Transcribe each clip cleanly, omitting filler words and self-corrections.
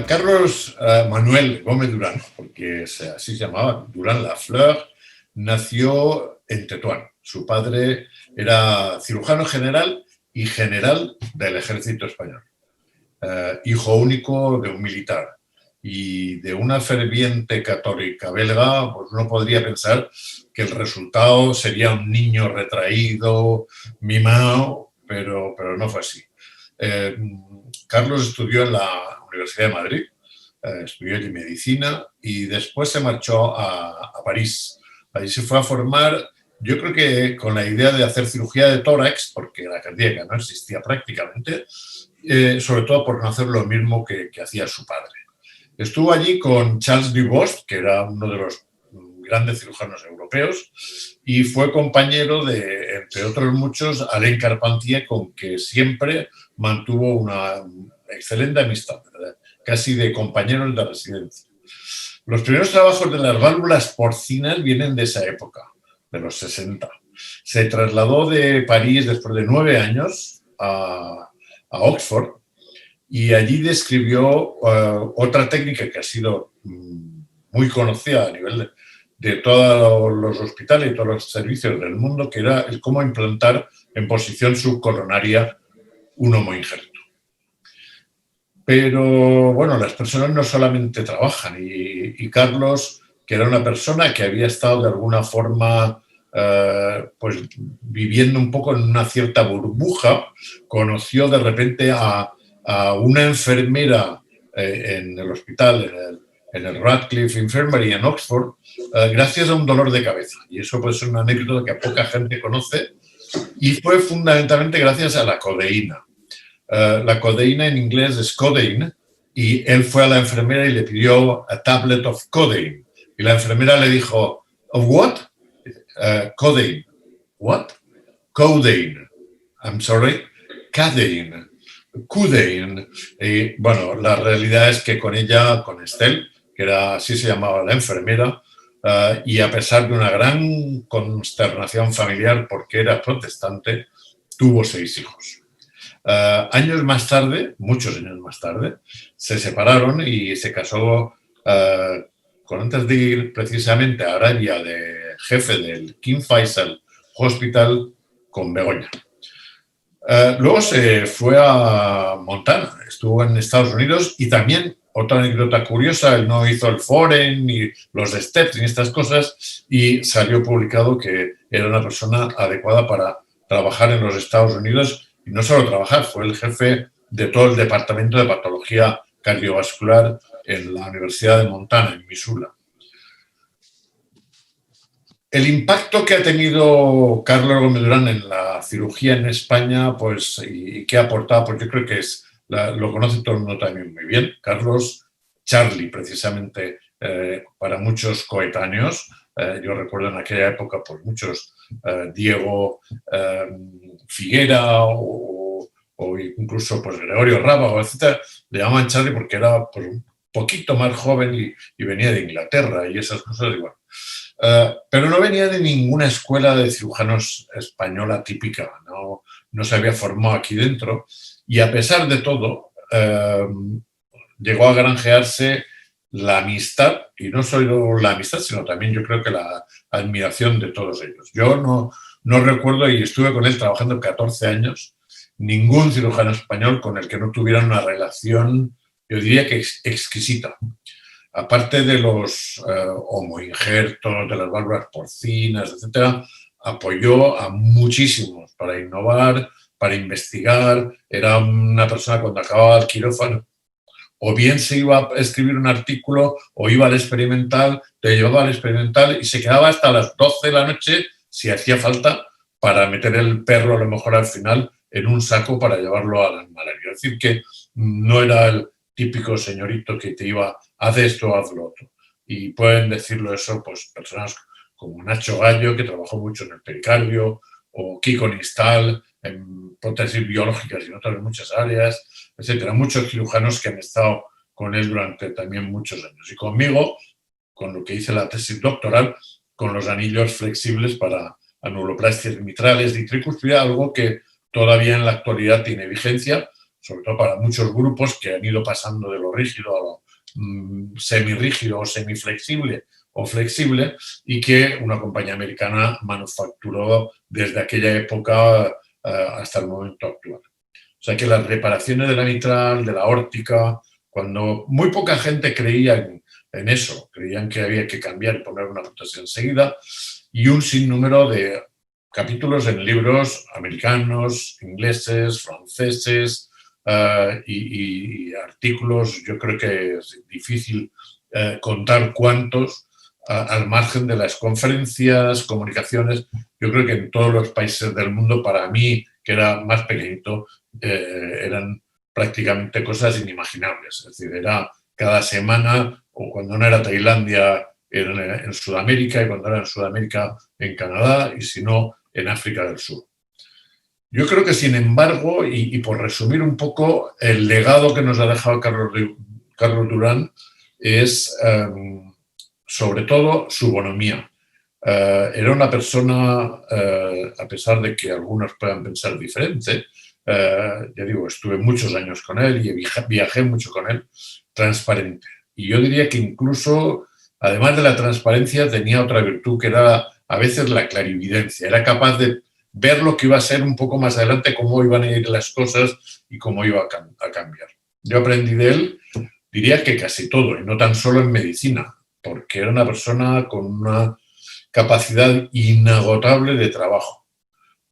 Carlos Manuel Gómez Durán, porque así se llamaba, Durán Lafleur, nació en Tetuán. Su padre era cirujano general y general del ejército español. Hijo único de un militar y de una ferviente católica belga, pues uno podría pensar que el resultado sería un niño retraído, mimado, pero no fue así. Carlos estudió en la Universidad de Madrid, estudió allí medicina y después se marchó a París. Allí se fue a formar, yo creo que con la idea de hacer cirugía de tórax, porque la cardíaca no existía prácticamente, sobre todo por no hacer lo mismo que hacía su padre. Estuvo allí con Charles Dubos, que era uno de los grandes cirujanos europeos, y fue compañero de, entre otros muchos, Alain Carpentier, con que siempre mantuvo una excelente amistad, ¿verdad? Casi de compañeros de residencia. Los primeros trabajos de las válvulas porcinas vienen de esa época, de los 60. Se trasladó de París después de 9 años a Oxford y allí describió otra técnica que ha sido muy conocida a nivel de todos los hospitales y todos los servicios del mundo, que era el cómo implantar en posición subcoronaria un homoinjerto. Pero, bueno, las personas no solamente trabajan y Carlos, que era una persona que había estado de alguna forma pues viviendo un poco en una cierta burbuja, conoció de repente a una enfermera en el hospital, en el Radcliffe Infirmary en Oxford, gracias a un dolor de cabeza. Y eso puede ser una anécdota que poca gente conoce y fue fundamentalmente gracias a la codeína. La codeína en inglés es codeine y él fue a la enfermera y le pidió a tablet of codeine. Y la enfermera le dijo, ¿of what? Codeine. What? Codeine. I'm sorry. Cadeine. Cudeine. Y bueno, la realidad es que con ella, con Estelle, que era así se llamaba la enfermera, y a pesar de una gran consternación familiar porque era protestante, tuvo 6 hijos. Años más tarde, muchos años más tarde, se separaron y se casó con, antes de ir precisamente a Arabia, de jefe del King Faisal Hospital con Begoña. Luego se fue a Montana, estuvo en Estados Unidos y también, otra anécdota curiosa, él no hizo el Foreign ni los Steps ni estas cosas y salió publicado que era una persona adecuada para trabajar en los Estados Unidos. Y no solo trabajar, fue el jefe de todo el departamento de patología cardiovascular en la Universidad de Montana, en Missouri. El impacto que ha tenido Carlos Gómez Durán en la cirugía en España, pues, y que ha aportado, pues yo creo que lo conoce todo el mundo también muy bien. Carlos, Charlie, precisamente, para muchos coetáneos. Yo recuerdo en aquella época, pues muchos, Diego Figuera o incluso pues, Gregorio Rábago, etc., le llamaban Charlie porque era pues, un poquito más joven y venía de Inglaterra y esas cosas igual. Pero no venía de ninguna escuela de cirujanos española típica, no se había formado aquí dentro y a pesar de todo llegó a granjearse la amistad, y no solo la amistad, sino también yo creo que la admiración de todos ellos. Yo no recuerdo, y estuve con él trabajando 14 años, ningún cirujano español con el que no tuviera una relación, yo diría que exquisita. Aparte de los homoinjertos, de las válvulas porcinas, etcétera, apoyó a muchísimos para innovar, para investigar. Era una persona cuando acababa el quirófano, o bien se iba a escribir un artículo o iba al experimental, te llevaba al experimental y se quedaba hasta las 12 de la noche, si hacía falta, para meter el perro a lo mejor al final en un saco para llevarlo a las malarias. Es decir, que no era el típico señorito que te iba, haz esto, haz lo otro. Y pueden decirlo eso pues personas como Nacho Gallo, que trabajó mucho en el pericardio, o Kiko Nistal, en prótesis biológicas y en otras muchas áreas, etcétera. Muchos cirujanos que han estado con él durante también muchos años. Y conmigo, con lo que hice la tesis doctoral, con los anillos flexibles para anuloplastias mitrales y tricúspide, algo que todavía en la actualidad tiene vigencia, sobre todo para muchos grupos que han ido pasando de lo rígido a lo semirrígido o semiflexible o flexible, y que una compañía americana manufacturó desde aquella época hasta el momento actual. O sea que las reparaciones de la mitral, de la aórtica, cuando muy poca gente creía en eso, creían que había que cambiar y poner una prótesis enseguida, y un sinnúmero de capítulos en libros americanos, ingleses, franceses, y artículos. Yo creo que es difícil contar cuántos, al margen de las conferencias, comunicaciones. Yo creo que en todos los países del mundo, para mí, que era más pequeñito, eran prácticamente cosas inimaginables. Es decir, era cada semana, o cuando no era Tailandia, era en Sudamérica, y cuando era en Sudamérica, en Canadá, y si no, en África del Sur. Yo creo que, sin embargo, y por resumir un poco, el legado que nos ha dejado Carlos Durán es, sobre todo, su bonomía. Era una persona, a pesar de que algunos puedan pensar diferente, ya digo, estuve muchos años con él y viajé mucho con él, transparente. Y yo diría que incluso, además de la transparencia, tenía otra virtud, que era a veces la clarividencia. Era capaz de ver lo que iba a ser un poco más adelante, cómo iban a ir las cosas y cómo iba a cambiar. Yo aprendí de él, diría que casi todo, y no tan solo en medicina, porque era una persona con una capacidad inagotable de trabajo,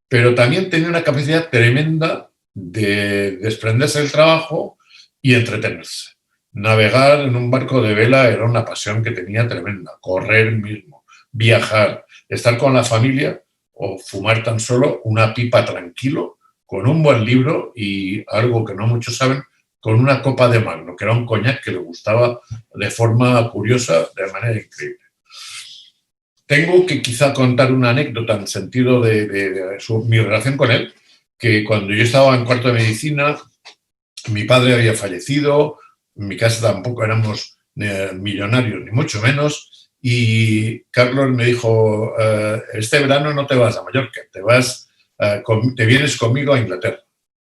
pero también tenía una capacidad tremenda de desprenderse del trabajo y entretenerse. Navegar en un barco de vela era una pasión que tenía tremenda, correr mismo, viajar, estar con la familia o fumar tan solo una pipa tranquilo, con un buen libro y, algo que no muchos saben, con una copa de Magno, que era un coñac que le gustaba de forma curiosa, de manera increíble. Tengo que quizá contar una anécdota en sentido de mi relación con él, que cuando yo estaba en cuarto de medicina, mi padre había fallecido, en mi casa tampoco éramos millonarios, ni mucho menos, y Carlos me dijo, este verano no te vas a Mallorca, te vienes conmigo a Inglaterra.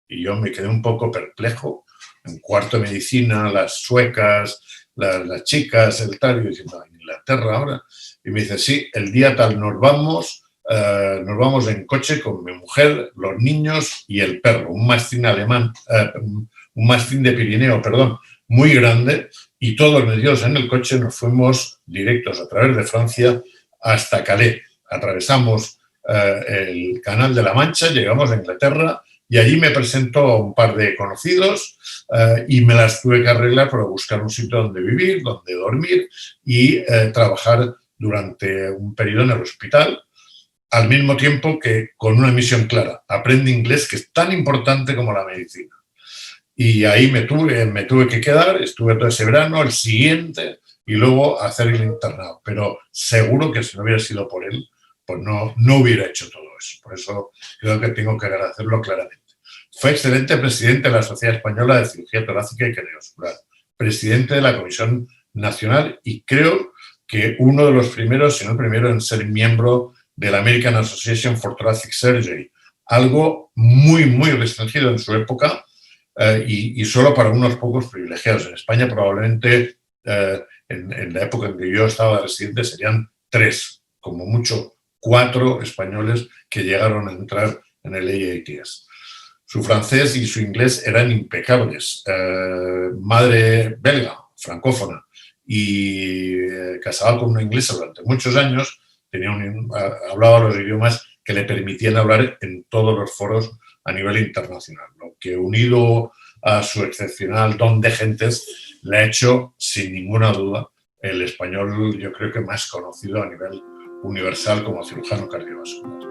Y yo me quedé un poco perplejo, en cuarto de medicina, las suecas, las chicas, el tal, y diciendo, ¿en Inglaterra ahora? Y me dice, sí, el día tal nos vamos en coche con mi mujer, los niños y el perro, un mastín alemán, un mastín de Pirineo, perdón, muy grande, y todos metidos en el coche nos fuimos directos a través de Francia hasta Calais. Atravesamos el Canal de la Mancha, llegamos a Inglaterra, y allí me presentó a un par de conocidos y me las tuve que arreglar para buscar un sitio donde vivir, donde dormir y trabajar durante un periodo en el hospital, al mismo tiempo que con una misión clara: aprende inglés, que es tan importante como la medicina. Y ahí me tuve que quedar, estuve todo ese verano, el siguiente, y luego hacer el internado. Pero seguro que si no hubiera sido por él, pues no hubiera hecho todo eso. Por eso creo que tengo que agradecerlo claramente. Fue excelente presidente de la Sociedad Española de Cirugía Torácica y Cardiovascular, presidente de la Comisión Nacional, y creo que uno de los primeros, si no el primero, en ser miembro de la American Association for Thoracic Surgery, algo muy, muy restringido en su época, y solo para unos pocos privilegiados. En España probablemente, en la época en que yo estaba residente, serían 3, como mucho 4 españoles que llegaron a entrar en el AATS. Su francés y su inglés eran impecables. Madre belga, francófona, y casada con una inglesa durante muchos años, hablaba los idiomas que le permitían hablar en todos los foros a nivel internacional, lo que, unido a su excepcional don de gentes, le ha hecho, sin ninguna duda, el español, yo creo que más conocido a nivel universal como cirujano cardiovascular.